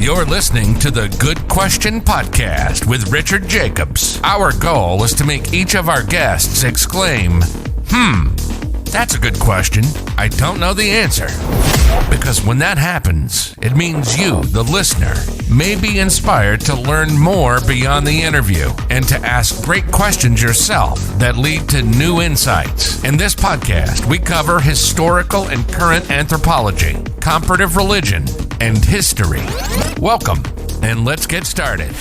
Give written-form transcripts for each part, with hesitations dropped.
You're listening to the Good Question Podcast with Richard Jacobs. Our goal is to make each of our guests exclaim, that's a good question. I don't know the answer. Because when that happens, it means you, the listener, may be inspired to learn more beyond the interview and to ask great questions yourself that lead to new insights. In this podcast, we cover historical and current anthropology, comparative religion, and history. Welcome, and let's get started.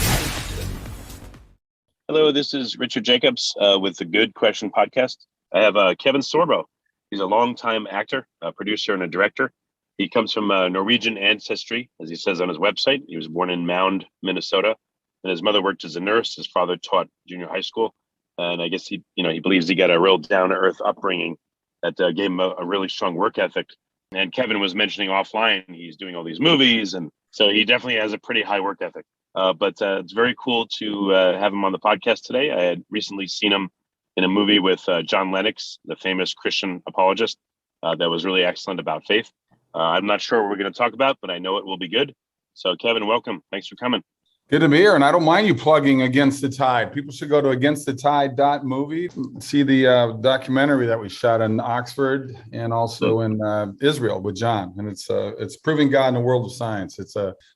Hello, this is Richard Jacobs with the Good Question Podcast. I have Kevin Sorbo. He's a longtime actor, a producer, and a director. He comes from Norwegian ancestry, as he says on his website. He was born in Mound, Minnesota, and his mother worked as a nurse. His father taught junior high school, and I guess he believes he got a real down-to-earth upbringing that gave him a really strong work ethic. And Kevin was mentioning offline, he's doing all these movies, and so he definitely has a pretty high work ethic. But it's very cool to have him on the podcast today. I had recently seen him in a movie with John Lennox, the famous Christian apologist, that was really excellent about faith. I'm not sure what we're going to talk about, but I know it will be good. So, Kevin, welcome. Thanks for coming. Good to be here, and I don't mind you plugging Against the Tide. People should go to againstthetide.movie, see the documentary that we shot in Oxford and also in Israel with John. And it's proving God in the world of science.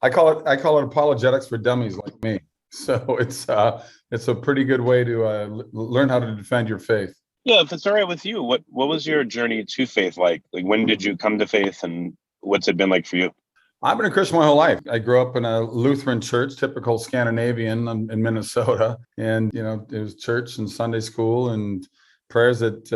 I call it apologetics for dummies like me. So it's a pretty good way to learn how to defend your faith. Yeah, if it's all right with you, what was your journey to faith like? Like, when did you come to faith, and what's it been like for you? I've been a Christian my whole life. I grew up in a Lutheran church, typical Scandinavian in Minnesota. And, it was church and Sunday school and prayers at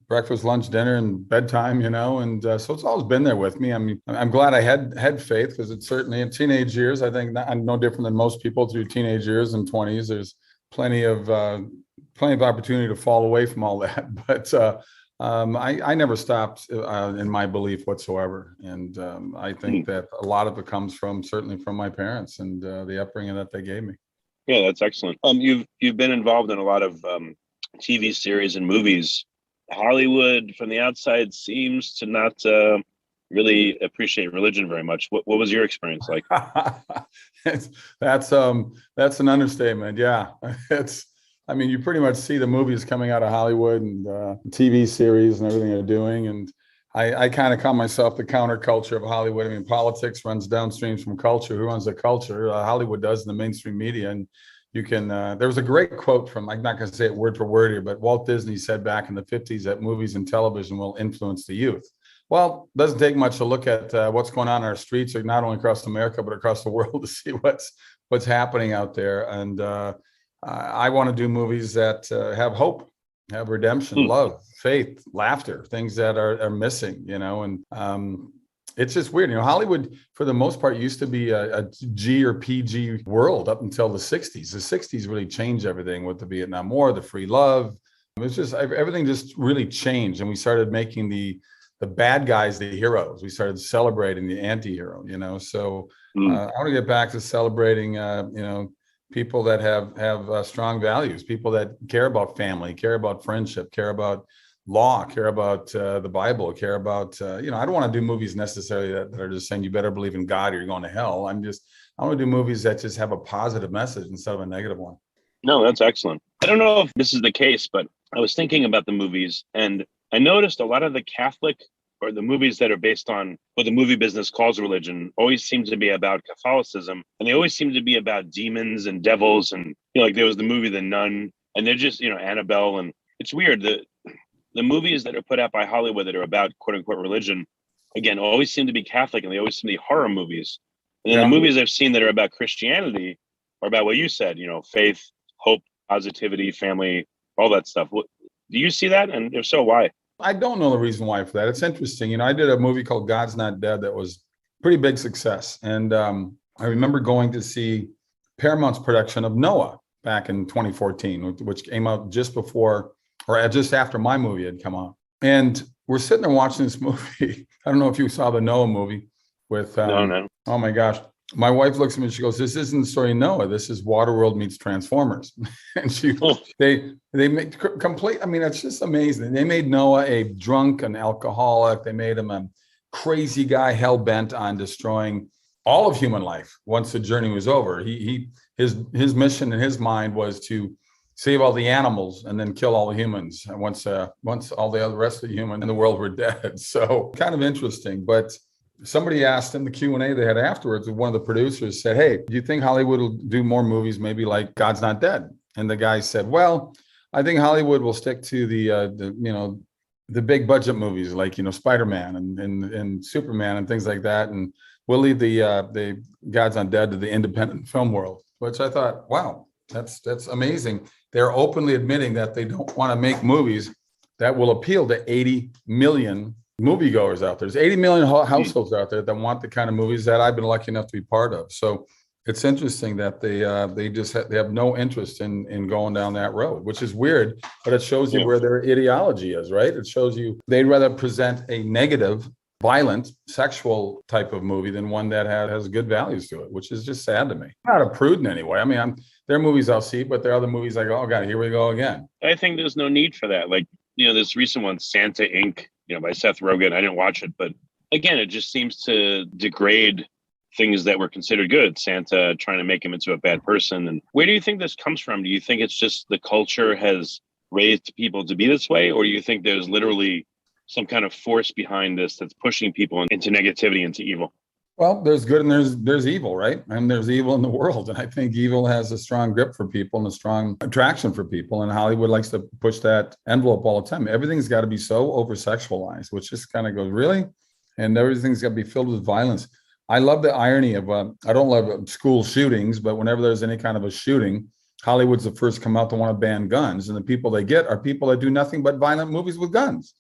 breakfast, lunch, dinner, and bedtime, and so it's always been there with me. I mean, I'm glad I had faith, because it's certainly in teenage years. I think I'm no different than most people through teenage years and 20s. There's plenty of opportunity to fall away from all that. But I never stopped in my belief whatsoever. And I think that a lot of it comes certainly from my parents and the upbringing that they gave me. Yeah, that's excellent. You've been involved in a lot of TV series and movies. Hollywood from the outside seems to not really appreciate religion very much. What was your experience like? That's an understatement. Yeah, you pretty much see the movies coming out of Hollywood and TV series and everything they're doing. And I kind of call myself the counterculture of Hollywood. I mean, politics runs downstream from culture. Who runs the culture? Hollywood does in the mainstream media. And you can, there was a great quote from, I'm not going to say it word for word here, but Walt Disney said back in the 50s that movies and television will influence the youth. Well, it doesn't take much to look at what's going on in our streets, not only across America, but across the world, to see what's happening out there. And I want to do movies that have hope, have redemption, love, faith, laughter, things that are missing, and it's just weird. Hollywood, for the most part, used to be a G or PG world up until the 60s. The 60s really changed everything with the Vietnam War, the free love. It's just, everything just really changed. And we started making the bad guys the heroes. We started celebrating the anti-hero, So I want to get back to celebrating, people that have strong values, people that care about family, care about friendship, care about law, care about the Bible, care about, I don't want to do movies necessarily that are just saying you better believe in God or you're going to hell. I want to do movies that just have a positive message instead of a negative one. No, that's excellent. I don't know if this is the case, but I was thinking about the movies, and I noticed a lot of the Catholic or the movies that are based on what the movie business calls religion always seem to be about Catholicism, and they always seem to be about demons and devils. And like there was the movie The Nun, and they're just Annabelle, and it's weird. The movies that are put out by Hollywood that are about quote unquote religion, again, always seem to be Catholic, and they always seem to be horror movies. And then the movies I've seen that are about Christianity are about what you said, faith, hope, positivity, family, all that stuff. Do you see that? And if so, why? I don't know the reason why for that. It's interesting. I did a movie called God's Not Dead that was pretty big success. And I remember going to see Paramount's production of Noah back in 2014, which came out just before or just after my movie had come out. And we're sitting there watching this movie. I don't know if you saw the Noah movie with, no. Oh my gosh. My wife looks at me and she goes, "This isn't the story of Noah. This is Waterworld meets Transformers." And they make complete. I mean, it's just amazing. They made Noah a drunk, an alcoholic. They made him a crazy guy hell bent on destroying all of human life once the journey was over. His mission in his mind was to save all the animals and then kill all the humans. And once all the other rest of the humans in the world were dead. So kind of interesting. But somebody asked in the Q&A they had afterwards, one of the producers said, "Hey, do you think Hollywood will do more movies maybe like God's Not Dead?" And the guy said, "Well, I think Hollywood will stick to the big budget movies like, Spider-Man and Superman and things like that. And we'll leave the God's Not Dead to the independent film world," which I thought, wow, that's amazing. They're openly admitting that they don't want to make movies that will appeal to 80 million moviegoers out there. There's 80 million households out there that want the kind of movies that I've been lucky enough to be part of. So it's interesting that they have no interest in going down that road, which is weird, but it shows you where their ideology is, right? It shows you they'd rather present a negative, violent, sexual type of movie than one that has good values to it, which is just sad to me. I'm not a prude in any way. I mean, there are movies I'll see, but there are other movies I go, oh God, here we go again. I think there's no need for that. Like, this recent one, Santa Inc., by Seth Rogen. I didn't watch it, but again, it just seems to degrade things that were considered good. Santa trying to make him into a bad person. And where do you think this comes from? Do you think it's just the culture has raised people to be this way? Or do you think there's literally some kind of force behind this that's pushing people into negativity, into evil? Well, there's good and there's evil, right? And there's evil in the world. And I think evil has a strong grip for people and a strong attraction for people. And Hollywood likes to push that envelope all the time. Everything's got to be so over-sexualized, which just kind of goes, really? And everything's got to be filled with violence. I love the irony of, I don't love school shootings, but whenever there's any kind of a shooting, Hollywood's the first to come out to want to ban guns. And the people they get are people that do nothing but violent movies with guns.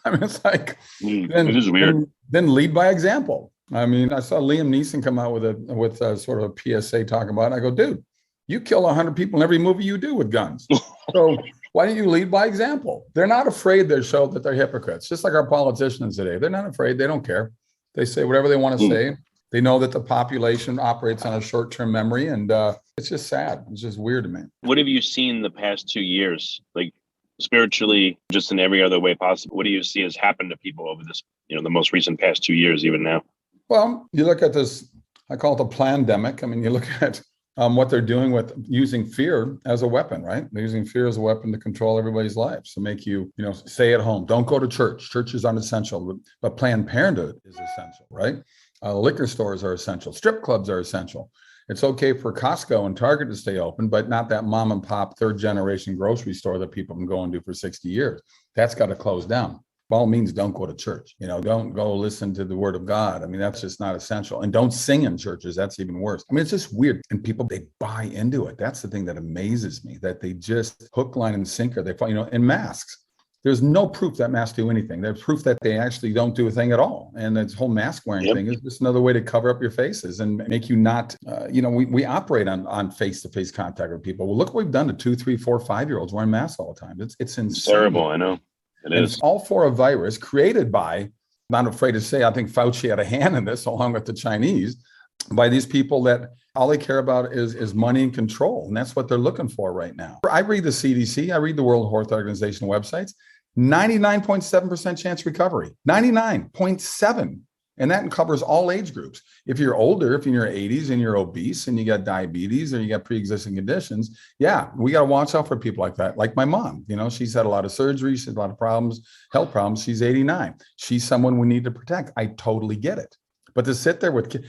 I mean, it's like, it is weird. Then lead by example. I mean, I saw Liam Neeson come out with a sort of a PSA talking about it. I go, dude, you kill 100 people in every movie you do with guns. So why don't you lead by example? They're not afraid to show that they're hypocrites, just like our politicians today. They're not afraid. They don't care. They say whatever they want to say. They know that the population operates on a short-term memory, and it's just sad. It's just weird to me. What have you seen the past 2 years, like spiritually, just in every other way possible? What do you see has happened to people over this, the most recent past 2 years, even now? Well, you look at this, I call it the plandemic. I mean, you look at what they're doing with using fear as a weapon, right? They're using fear as a weapon to control everybody's lives, to make you, stay at home. Don't go to church. Church is unessential, but Planned Parenthood is essential, right? Liquor stores are essential. Strip clubs are essential. It's okay for Costco and Target to stay open, but not that mom and pop third generation grocery store that people can go and do for 60 years. That's got to close down. By all means, don't go to church. Don't go listen to the word of God. I mean, that's just not essential. And don't sing in churches. That's even worse. I mean, it's just weird. And people, they buy into it. That's the thing that amazes me, that they just hook, line, and sinker. They find, in masks. There's no proof that masks do anything. There's proof that they actually don't do a thing at all. And this whole mask wearing thing is just another way to cover up your faces and make you not, we operate on face-to-face contact with people. Well, look what we've done to 2, 3, 4, 5-year-olds wearing masks all the time. It's insane. It's terrible. I know. It is. It's all for a virus created by, I'm not afraid to say, I think Fauci had a hand in this, along with the Chinese, by these people that all they care about is money and control. And that's what they're looking for right now. I read the CDC, I read the World Health Organization websites, 99.7% chance recovery, 99.7. And that covers all age groups. If you're older, if you're in your 80s and you're obese and you got diabetes or you got pre-existing conditions, yeah, we got to watch out for people like that. Like my mom, she's had a lot of surgery. She's had a lot of problems, health problems. She's 89. She's someone we need to protect. I totally get it. But to sit there with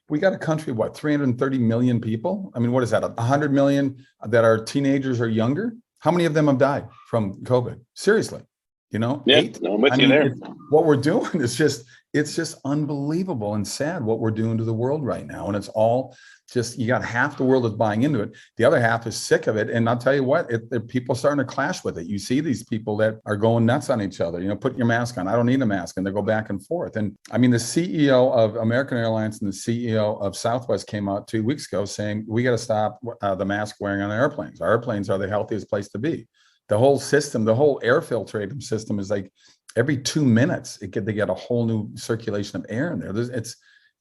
we got a country of 330 million people? I mean, what is that? 100 million that are teenagers or younger? How many of them have died from COVID? Seriously, Yeah, 8? I'm with you there. What we're doing is it's just unbelievable and sad what we're doing to the world right now. And it's all just, you got half the world is buying into it. The other half is sick of it. And I'll tell you what, people are starting to clash with it. You see these people that are going nuts on each other, put your mask on. I don't need a mask. And they go back and forth. And I mean, the CEO of American Airlines and the CEO of Southwest came out 2 weeks ago saying, we got to stop the mask wearing on airplanes. Our airplanes are the healthiest place to be. The whole system, the whole air filtration system is like every 2 minutes, they get a whole new circulation of air in there.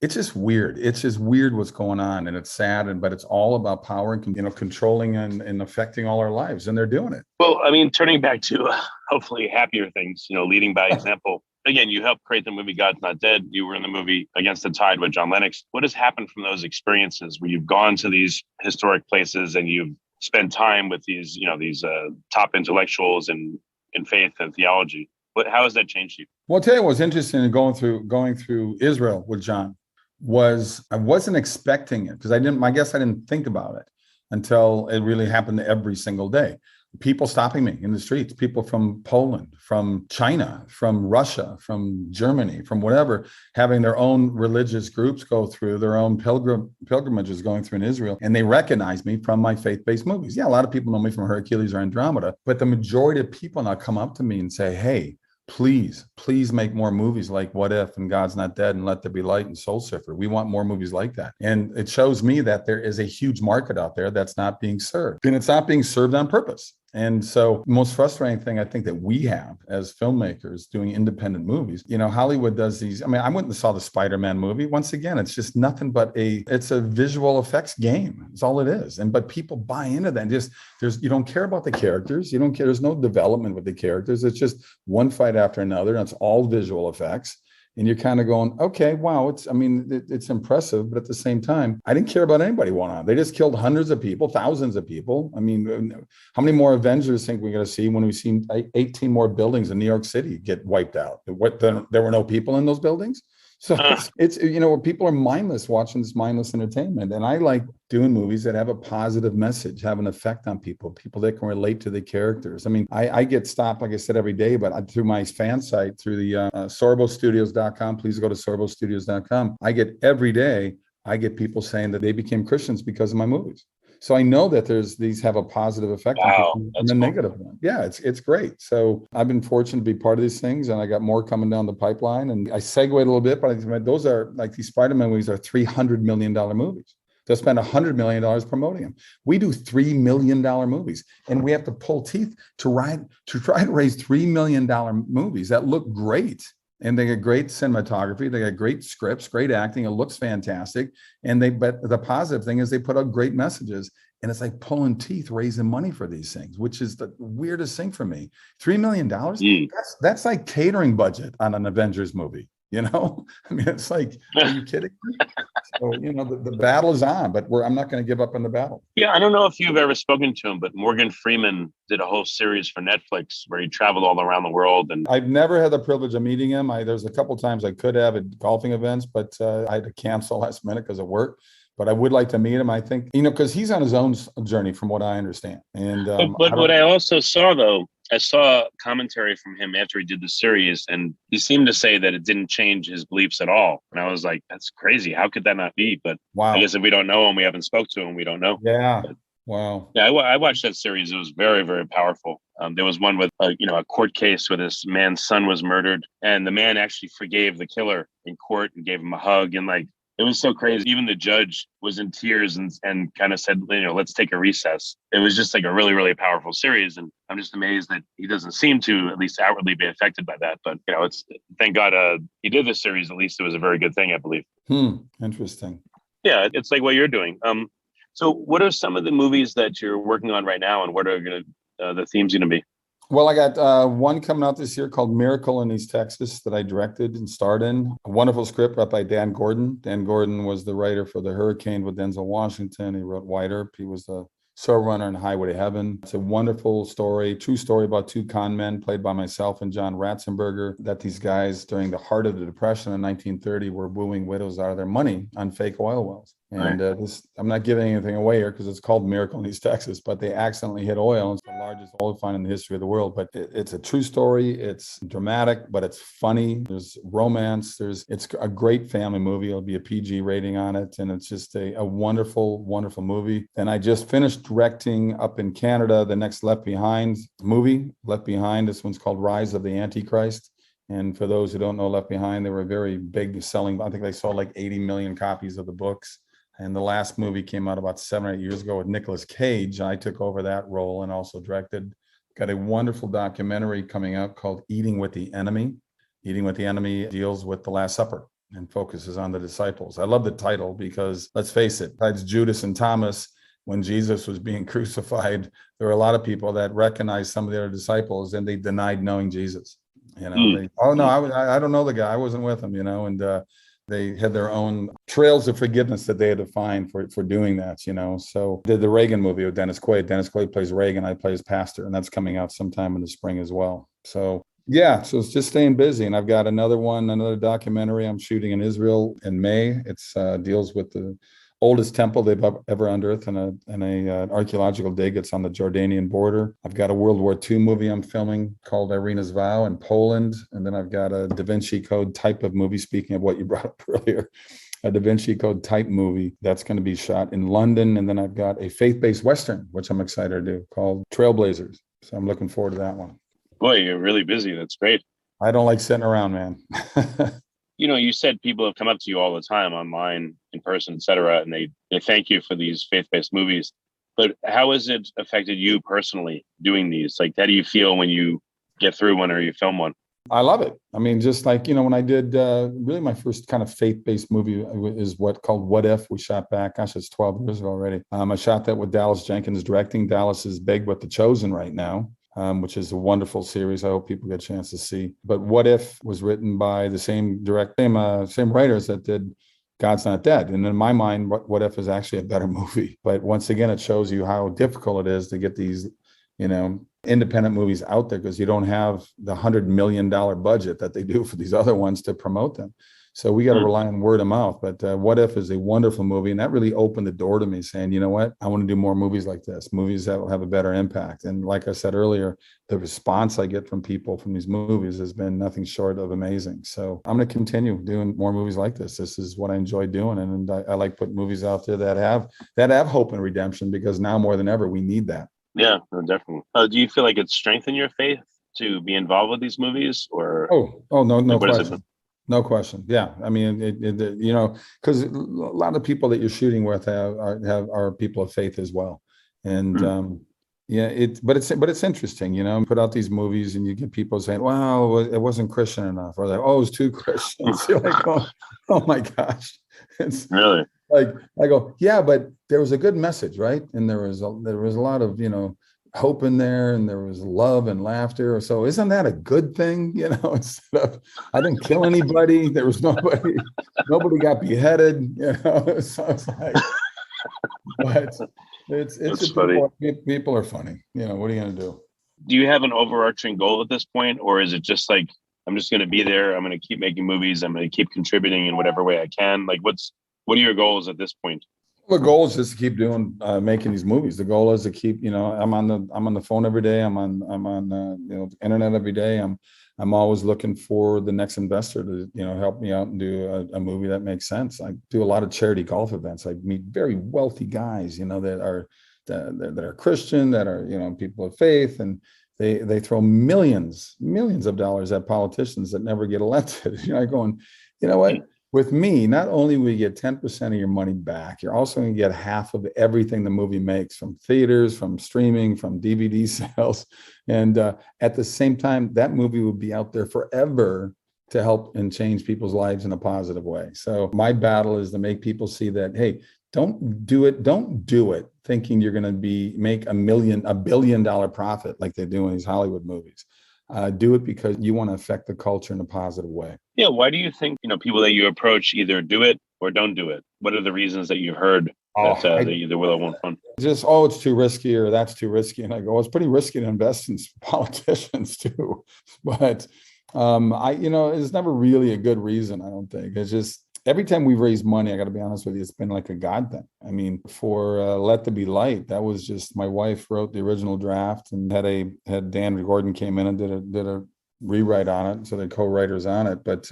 It's just weird. It's just weird what's going on, and it's sad. But it's all about power and controlling and affecting all our lives, and they're doing it. Well, I mean, turning back to hopefully happier things, leading by example. again, you helped create the movie God's Not Dead. You were in the movie Against the Tide with John Lennox. What has happened from those experiences where you've gone to these historic places and you've spent time with these, these top intellectuals in faith and theology? How has that changed you? Well, I'll tell you what's interesting in going through Israel with John was I wasn't expecting it because I didn't think about it until it really happened every single day. People stopping me in the streets, people from Poland, from China, from Russia, from Germany, from whatever, having their own religious groups go through, their own pilgrimages going through in Israel. And they recognize me from my faith-based movies. Yeah, a lot of people know me from Hercules or Andromeda, but the majority of people now come up to me and say, hey, please make more movies like What If and God's Not Dead and Let There Be Light and Soul Surfer. We want more movies like that. And it shows me that there is a huge market out there that's not being served. And it's not being served on purpose. And so the most frustrating thing I think that we have as filmmakers doing independent movies, Hollywood does these. I mean, I went and saw the Spider-Man movie. Once again, it's just nothing but it's a visual effects game. It's all it is. But people buy into that. And you don't care about the characters. You don't care. There's no development with the characters. It's just one fight after another. And it's all visual effects. And you're kind of going, okay, wow, it's impressive. But at the same time, I didn't care about anybody going on. They just killed hundreds of people, thousands of people. I mean, how many more Avengers think we're going to see when we've seen 18 more buildings in New York City get wiped out? There were no people in those buildings? So it's people are mindless watching this mindless entertainment. And I like doing movies that have a positive message, have an effect on people that can relate to the characters. I mean, I get stopped, like I said, every day, but through my fan site, through the sorbostudios.com, please go to sorbostudios.com. Every day, I get people saying that they became Christians because of my movies. So I know that these have a positive effect on people and a negative one. Yeah, it's great. So I've been fortunate to be part of these things, and I got more coming down the pipeline. And I segued a little bit, but those are like these Spider-Man movies are $300 million movies. They'll spend $100 million promoting them. We do $3 million movies, and we have to pull teeth to try to raise $3 million movies that look great. And they get great cinematography. They got great scripts, great acting. It looks fantastic. But the positive thing is they put out great messages. And it's like pulling teeth, raising money for these things, which is the weirdest thing for me. $3 million? That's like catering budget on an Avengers movie. I mean, it's like, are you kidding me? So, the battle is on, but I'm not going to give up on the battle. Yeah, I don't know if you've ever spoken to him, but Morgan Freeman did a whole series for Netflix where he traveled all around the world. And I've never had the privilege of meeting him. There's a couple times I could have at golfing events, but I had to cancel last minute because of work. But I would like to meet him. I think, because he's on his own journey from what I understand. And but what I also saw, though, I saw commentary from him after he did the series, and he seemed to say that it didn't change his beliefs at all. And I was like, that's crazy. How could that not be? But wow. I guess if we don't know him, we haven't spoke to him, we don't know. Yeah. But, wow. Yeah, I watched that series. It was very, very powerful. There was one with a court case where this man's son was murdered, and the man actually forgave the killer in court and gave him a hug, and it was so crazy. Even the judge was in tears and kind of said, let's take a recess. It was just like a really, really powerful series. And I'm just amazed that he doesn't seem to, at least outwardly, be affected by that. But, it's thank God he did this series. At least it was a very good thing, I believe. Interesting. Yeah, it's like what you're doing. So what are some of the movies that you're working on right now, and what are the themes going to be? Well, I got one coming out this year called Miracle in East Texas that I directed and starred in. A wonderful script up by Dan Gordon. Dan Gordon was the writer for The Hurricane with Denzel Washington. He wrote White Earp. He was the showrunner in Highway to Heaven. It's a wonderful story, true story about two con men played by myself and John Ratzenberger, that these guys during the heart of the Depression in 1930 were wooing widows out of their money on fake oil wells. And I'm not giving anything away here because it's called Miracle in East Texas, but they accidentally hit oil. It's the largest oil find in the history of the world. But it's a true story. It's dramatic, but it's funny. There's romance. It's a great family movie. It'll be a PG rating on it. And it's just a wonderful, wonderful movie. And I just finished directing up in Canada the next Left Behind movie. Left Behind, this one's called Rise of the Antichrist. And for those who don't know Left Behind, they were very big selling. I think they sold like 80 million copies of the books. And the last movie came out about 7 or 8 years ago with Nicolas Cage. I took over that role and also directed. Got a wonderful documentary coming out called Eating with the Enemy. Eating with the Enemy deals with the Last Supper and focuses on the disciples. I love the title because, let's face it, besides Judas and Thomas, when Jesus was being crucified, there were a lot of people that recognized some of their disciples and they denied knowing Jesus. You know, Mm. they, oh no, I don't know the guy. I wasn't with him, you know, and they had their own trails of forgiveness that they had to find for doing that, you know. So did the Reagan movie with Dennis Quaid. Dennis Quaid plays Reagan, I play his pastor, and that's coming out sometime in the spring as well. So yeah, so it's just staying busy. And I've got another documentary I'm shooting in Israel in May. It's deals with the oldest temple they've ever unearthed in a archaeological dig. It's on the Jordanian border. I've got a World War II movie I'm filming called Irina's Vow in Poland. And then I've got a Da Vinci Code type of movie, speaking of what you brought up earlier, a Da Vinci Code type movie that's going to be shot in London. And then I've got a faith-based Western, which I'm excited to do, called Trailblazers. So I'm looking forward to that one. Boy, you're really busy. That's great. I don't like sitting around, man. You said people have come up to you all the time online, in person, et cetera, and they thank you for these faith-based movies. But how has it affected you personally doing these? Like, how do you feel when you get through one or you film one? I love it. I mean, just like, when I did really my first kind of faith-based movie is called What If. We shot back, gosh, it's 12 years ago already. I shot that with Dallas Jenkins directing. Dallas is big with The Chosen right now. Which is a wonderful series. I hope people get a chance to see. But What If was written by the same writers that did God's Not Dead. And in my mind, What If is actually a better movie. But once again, it shows you how difficult it is to get these, independent movies out there because you don't have the $100 million budget that they do for these other ones to promote them. So we got to rely on word of mouth. But What If is a wonderful movie. And that really opened the door to me saying, you know what, I want to do more movies like this, movies that will have a better impact. And like I said earlier, the response I get from people from these movies has been nothing short of amazing. So I'm going to continue doing more movies like this. This is what I enjoy doing. And I like putting movies out there that have hope and redemption, because now more than ever, we need that. Yeah, no, definitely. Do you feel like it's strengthened your faith to be involved with these movies, or? Oh, no question. No question. Yeah. I mean, because a lot of people that you're shooting with are people of faith as well. And but it's interesting, put out these movies and you get people saying, well, it wasn't Christian enough, or like, oh, it was too Christian. You're like, oh my gosh. It's really like, I go, yeah, but there was a good message, right? And there was a lot of, hope in there, and there was love and laughter. So isn't that a good thing? Instead of, I didn't kill anybody. There was nobody got beheaded. So it's like, but it's funny. People are funny. What are you going to do? Do you have an overarching goal at this point, or is it just like, I'm just going to be there, I'm going to keep making movies, I'm going to keep contributing in whatever way I can? Like, what are your goals at this point? The goal is just to keep doing, making these movies. The goal is to keep, I'm on the phone every day. I'm on the internet every day. I'm always looking for the next investor to, help me out and do a movie that makes sense. I do a lot of charity golf events. I meet very wealthy guys, that are Christian, that are, people of faith, and they throw millions of dollars at politicians that never get elected. I going, you know what? With me, not only will you get 10% of your money back, you're also going to get half of everything the movie makes, from theaters, from streaming, from DVD sales. And at the same time, that movie will be out there forever to help and change people's lives in a positive way. So my battle is to make people see that, hey, don't do it thinking you're going to make $1 billion profit like they do in these Hollywood movies. Do it because you want to affect the culture in a positive way. Yeah. Why do you think, people that you approach either do it or don't do it? What are the reasons that you've heard that they either will or won't fund? Just, it's too risky, or that's too risky. And I go, it's pretty risky to invest in politicians too. But it's never really a good reason, I don't think. It's just, every time we've raised money, I got to be honest with you, it's been like a God thing. I mean, for Let There Be Light, that was just, my wife wrote the original draft and had Dan Gordon came in and did a rewrite on it. So the co-writers on it. But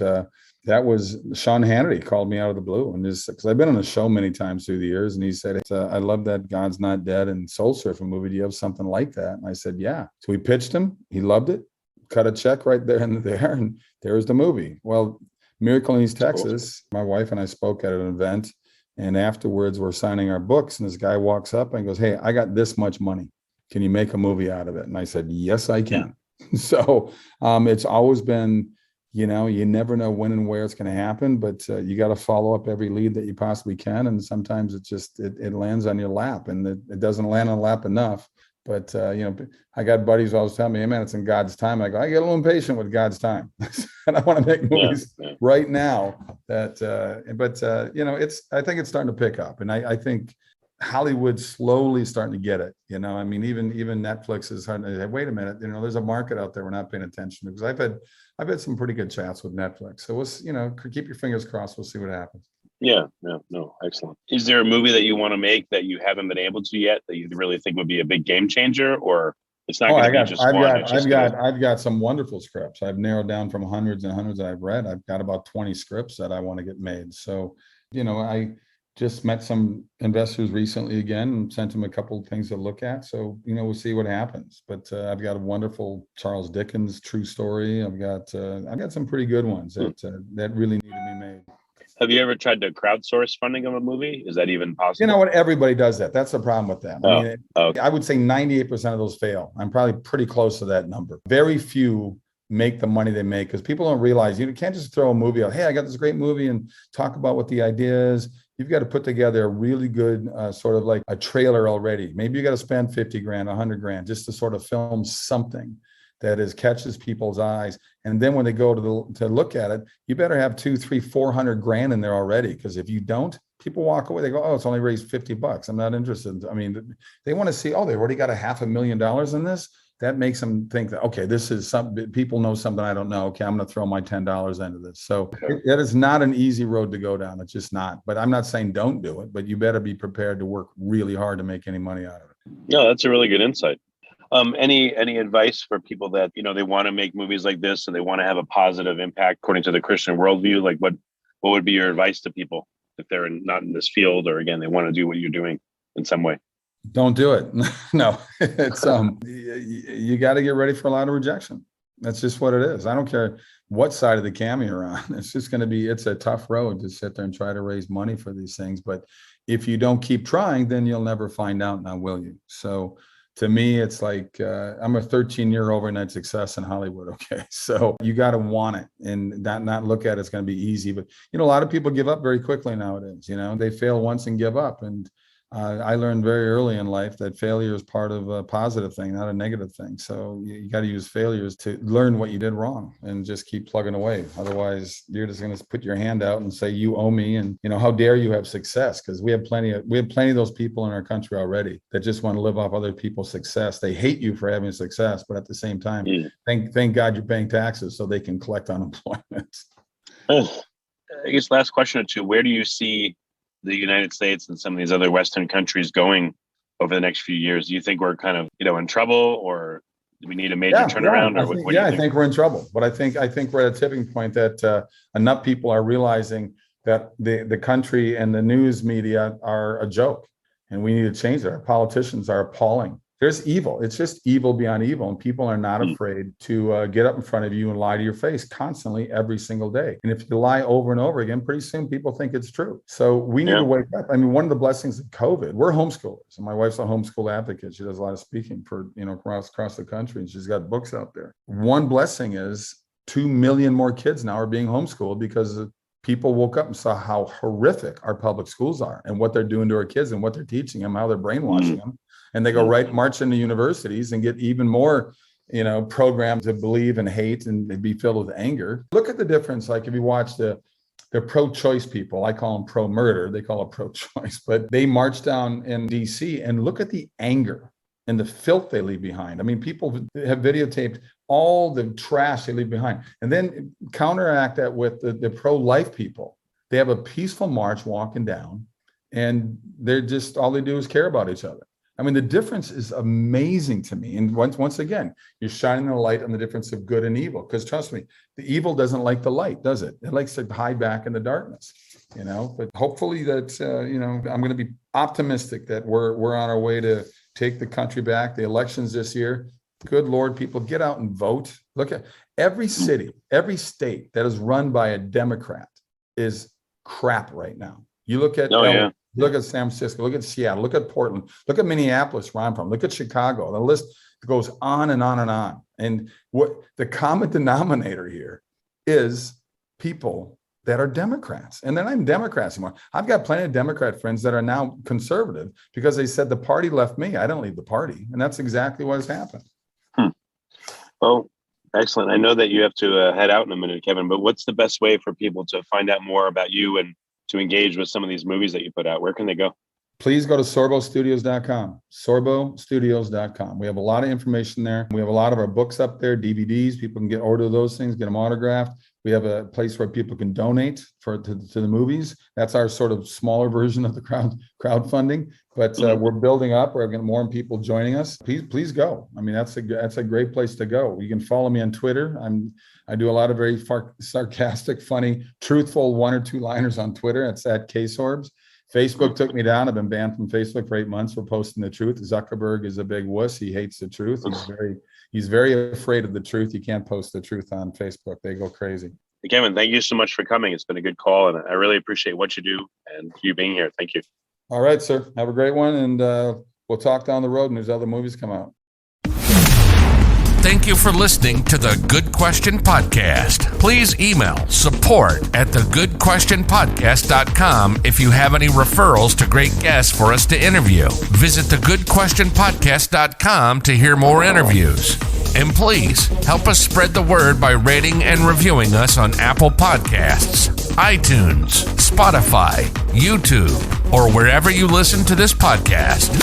that was, Sean Hannity called me out of the blue, and just because I've been on the show many times through the years, and he said, I love that God's Not Dead and Soul Surfer movie. Do you have something like that? And I said, yeah. So we pitched him. He loved it. Cut a check right there and there, and there's the movie. Well, Miracle in East Texas, my wife and I spoke at an event, and afterwards we're signing our books, and this guy walks up and goes, hey, I got this much money. Can you make a movie out of it? And I said, yes, I can. Yeah. So it's always been, you never know when and where it's going to happen, but you got to follow up every lead that you possibly can. And sometimes it lands on your lap, and it doesn't land on the lap enough. But I got buddies always telling me, hey man, it's in God's time. I go, I get a little impatient with God's time. And I want to make movies right now that, I think it's starting to pick up. And I think Hollywood's slowly starting to get it. I mean, even Netflix is starting to say, wait a minute, there's a market out there we're not paying attention to. Because I've had some pretty good chats with Netflix. So keep your fingers crossed. We'll see what happens. Yeah, no, excellent. Is there a movie that you want to make that you haven't been able to yet that you really think would be a big game changer, or it's not going to be just one? I've got some wonderful scripts. I've narrowed down from hundreds and hundreds that I've read. I've got about 20 scripts that I want to get made. So, I just met some investors recently again and sent them a couple of things to look at. So, we'll see what happens. But I've got a wonderful Charles Dickens true story. I've got some pretty good ones that really need to be made. Have you ever tried to crowdsource funding of a movie? Is that even possible? You know what? Everybody does that. That's the problem with that. Okay. I would say 98% of those fail. I'm probably pretty close to that number. Very few make the money they make because people don't realize you can't just throw a movie out. Hey, I got this great movie and talk about what the idea is. You've got to put together a really good sort of like a trailer already. Maybe you got to spend 50 grand, 100 grand just to sort of film something that catches people's eyes. And then when they go to look at it, you better have 200, 300, 400 grand in there already. Because if you don't, people walk away. They go, oh, it's only raised $50. I'm not interested. I mean, they want to see, oh, they've already got $500,000 in this. That makes them think that, okay, this is something, people know something I don't know. Okay, I'm going to throw my $10 into this. So that is not an easy road to go down. It's just not. But I'm not saying don't do it, but you better be prepared to work really hard to make any money out of it. No, that's a really good insight. Any advice for people that, they want to make movies like this and they want to have a positive impact according to the Christian worldview? Like what would be your advice to people if they're not in this field, or again, they want to do what you're doing in some way? Don't do it. No, it's, you got to get ready for a lot of rejection. That's just what it is. I don't care what side of the camera you're on. It's just going to be, it's a tough road to sit there and try to raise money for these things. But if you don't keep trying, then you'll never find out, now will you? So to me, it's like I'm a 13-year overnight success in Hollywood. Okay, so you got to want it and not look at it's going to be easy. But a lot of people give up very quickly nowadays. They fail once and give up. And I learned very early in life that failure is part of a positive thing, not a negative thing. So you got to use failures to learn what you did wrong and just keep plugging away. Otherwise, you're just going to put your hand out and say, you owe me. And, how dare you have success? Because we have plenty of those people in our country already that just want to live off other people's success. They hate you for having success, but at the same time, thank God you're paying taxes so they can collect unemployment. I guess last question or two, where do you see the United States and some of these other Western countries going over the next few years? Do you think we're kind of, in trouble, or do we need a major turnaround? I think we're in trouble, but I think we're at a tipping point that enough people are realizing that the country and the news media are a joke, and we need to change it. Our politicians are appalling. There's evil. It's just evil beyond evil. And people are not afraid to get up in front of you and lie to your face constantly every single day. And if you lie over and over again, pretty soon people think it's true. So we need to wake up. I mean, one of the blessings of COVID, we're homeschoolers. And my wife's a homeschool advocate. She does a lot of speaking for, across the country. And she's got books out there. One blessing is 2 million more kids now are being homeschooled because people woke up and saw how horrific our public schools are and what they're doing to our kids and what they're teaching them, how they're brainwashing them. And they go march into universities and get even more, programmed to believe and hate and be filled with anger. Look at the difference. Like if you watch the pro-choice people, I call them pro-murder, they call it pro-choice, but they march down in DC and look at the anger and the filth they leave behind. I mean, people have videotaped all the trash they leave behind. And then counteract that with the pro-life people. They have a peaceful march walking down and they're just, all they do is care about each other. I mean, the difference is amazing to me. And once again, you're shining the light on the difference of good and evil. Because trust me, the evil doesn't like the light, does it? It likes to hide back in the darkness, But hopefully that, I'm going to be optimistic that we're on our way to take the country back. The elections this year, good Lord, people get out and vote. Look at every city, every state that is run by a Democrat is crap right now. You look at Look at San Francisco, look at Seattle, look at Portland, look at Minneapolis, where I'm from, look at Chicago. The list goes on and on and on. And what the common denominator here is people that are Democrats. And they're not even Democrats anymore. I've got plenty of Democrat friends that are now conservative because they said the party left me. I don't leave the party. And that's exactly what has happened. Well, excellent. I know that you have to head out in a minute, Kevin, but what's the best way for people to find out more about you and to engage with some of these movies that you put out? Where can they go? Please go to sorbostudios.com, sorbostudios.com. We have a lot of information there. We have a lot of our books up there, DVDs. People can order those things, get them autographed. We have a place where people can donate to the movies. That's our sort of smaller version of the crowdfunding. But we're building up. We're getting more people joining us. Please go. I mean, that's a great place to go. You can follow me on Twitter. I do a lot of very sarcastic, funny, truthful 1 or 2 liners on Twitter. It's at KSorbs. Facebook took me down. I've been banned from Facebook for 8 months for posting the truth. Zuckerberg is a big wuss. He hates the truth. He's very afraid of the truth. You can't post the truth on Facebook. They go crazy. Kevin, thank you so much for coming. It's been a good call, and I really appreciate what you do and you being here. Thank you. All right, sir. Have a great one, and we'll talk down the road when there's other movies come out. Thank you for listening to the Good Question Podcast. Please email support@thegoodquestionpodcast.com if you have any referrals to great guests for us to interview. Visit thegoodquestionpodcast.com to hear more interviews. And please help us spread the word by rating and reviewing us on Apple Podcasts, iTunes, Spotify, YouTube, or wherever you listen to this podcast.